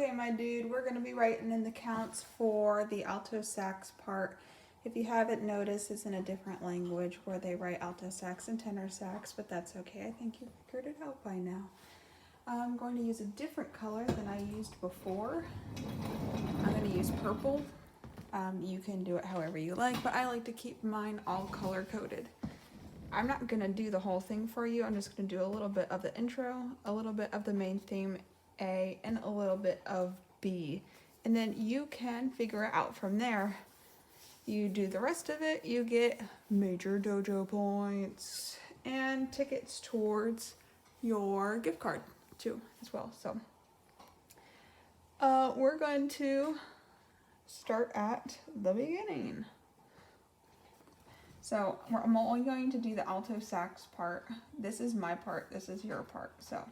Okay, my dude, we're going to be writing in the counts for the alto sax part. If you haven't noticed, it's in a different language where they write alto sax and tenor sax, but that's okay. I think you figured it out by now. I'm going to use a different color than I used before. I'm going to use purple. You can do it however you like, but I like to keep mine all color-coded. I'm not going to do the whole thing for you. I'm just going to do a little bit of the intro, a little bit of the main theme A, and a little bit of B. And then you can figure it out from there. You do the rest of it, you get major dojo points and tickets towards your gift card too as well. So we're going to start at the beginning. So I'm only going to do the alto sax part. This is my part, this is your part. So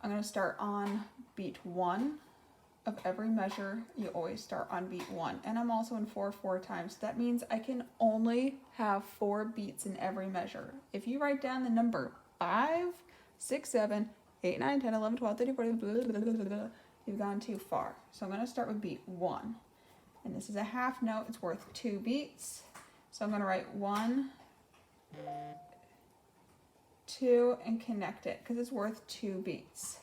I'm going to start on beat 1 of every measure. You always start on beat 1. And I'm also in 4/4 times. That means I can only have 4 beats in every measure. If you write down the number 5, 6, 7, 8, 9, 10, 11, 12, 13, 14, blah, blah, blah, blah, blah, you've gone too far. So I'm going to start with beat 1. And this is a half note. It's worth 2 beats. So I'm going to write 1, 2, and connect it because it's worth 2 beats.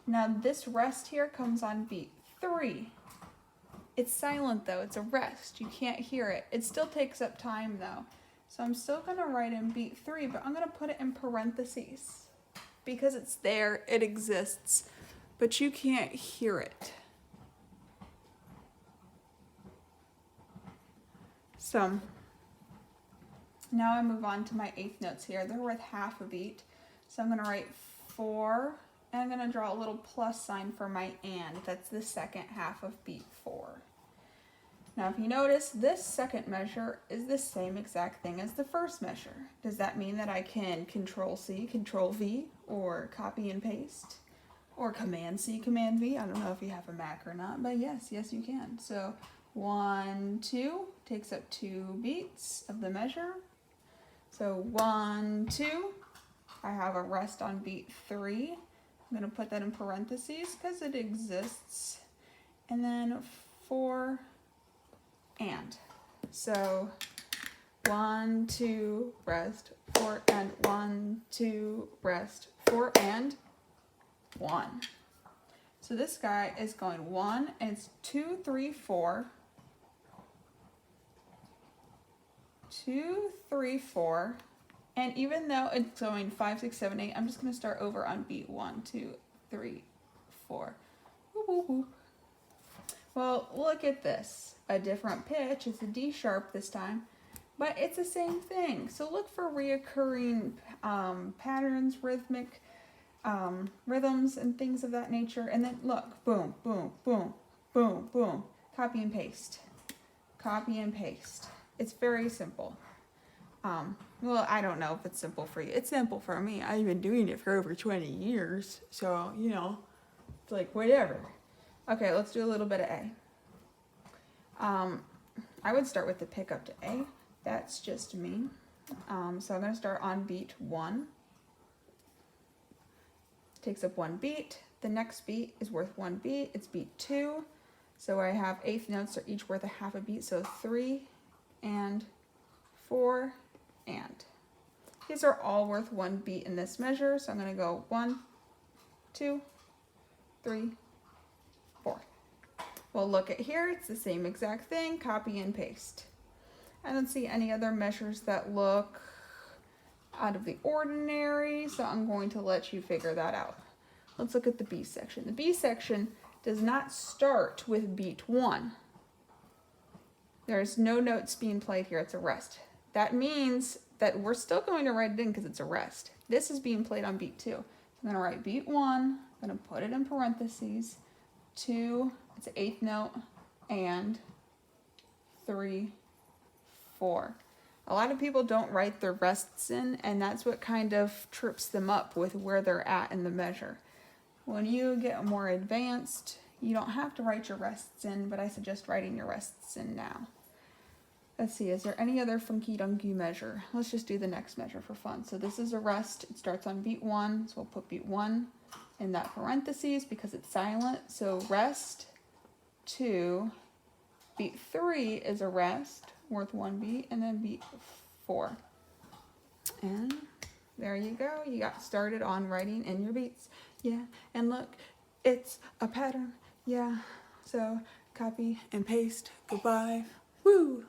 Now this rest here comes on beat 3. It's silent though, it's a rest. You can't hear it. It still takes up time though. So I'm still going to write in beat 3, but I'm going to put it in parentheses because it's there, it exists, but you can't hear it. So now I move on to my 8th notes here. They're worth half a beat. So I'm going to write 4, and I'm going to draw a little plus sign for my and. That's the second half of beat 4. Now if you notice, this second measure is the same exact thing as the first measure. Does that mean that I can Control-C, Control-V, or copy and paste? Or Command-C, Command-V? I don't know if you have a Mac or not, but yes, you can. So 1, 2 takes up 2 beats of the measure. So 1, 2, I have a rest on beat 3. I'm going to put that in parentheses because it exists. And then 4 and. So 1, 2, rest, 4 and 1, 2, rest, 4 and 1. So this guy is going 1 and it's 2, 3, 4. 2, 3, 4, and even though it's going 5, 6, 7, 8, I'm just going to start over on beat 1, 2, 3, 4. Whoop, whoop, whoop. Well, look at this. A different pitch. It's a D sharp this time, but it's the same thing. So look for reoccurring patterns, rhythmic rhythms, and things of that nature. And then look, boom, boom, boom, boom, boom. Copy and paste. Copy and paste. It's very simple. Well, I don't know if it's simple for you. It's simple for me. I've been doing it for over 20 years. So, you know, it's like whatever. Okay, let's do a little bit of A. I would start with the pickup to A. That's just me. So I'm going to start on beat 1. Takes up 1 beat. The next beat is worth 1 beat. It's beat 2. So I have 8th notes are each worth a half a beat. So 3 and 4 and. These are all worth 1 beat in this measure. So I'm going to go 1, 2, 3, 4. Well, look at here. It's the same exact thing. Copy and paste. I don't see any other measures that look out of the ordinary, so I'm going to let you figure that out. Let's look at the B section. The B section does not start with beat 1. There's no notes being played here. It's a rest. That means that we're still going to write it in because it's a rest. This is being played on beat 2. So I'm going to write beat 1. I'm going to put it in parentheses. 2, it's an 8th note, and 3, 4. A lot of people don't write their rests in, and that's what kind of trips them up with where they're at in the measure. When you get more advanced, you don't have to write your rests in, but I suggest writing your rests in now. Let's see, is there any other funky dunky measure? Let's just do the next measure for fun. So this is a rest. It starts on beat 1, so we'll put beat 1. in that parentheses because it's silent. So rest 2, beat 3 is a rest, worth 1 beat, and then beat 4. And there you go. You got started on writing in your beats. Yeah, and look, it's a pattern. Yeah, so copy and paste. Goodbye. Woo!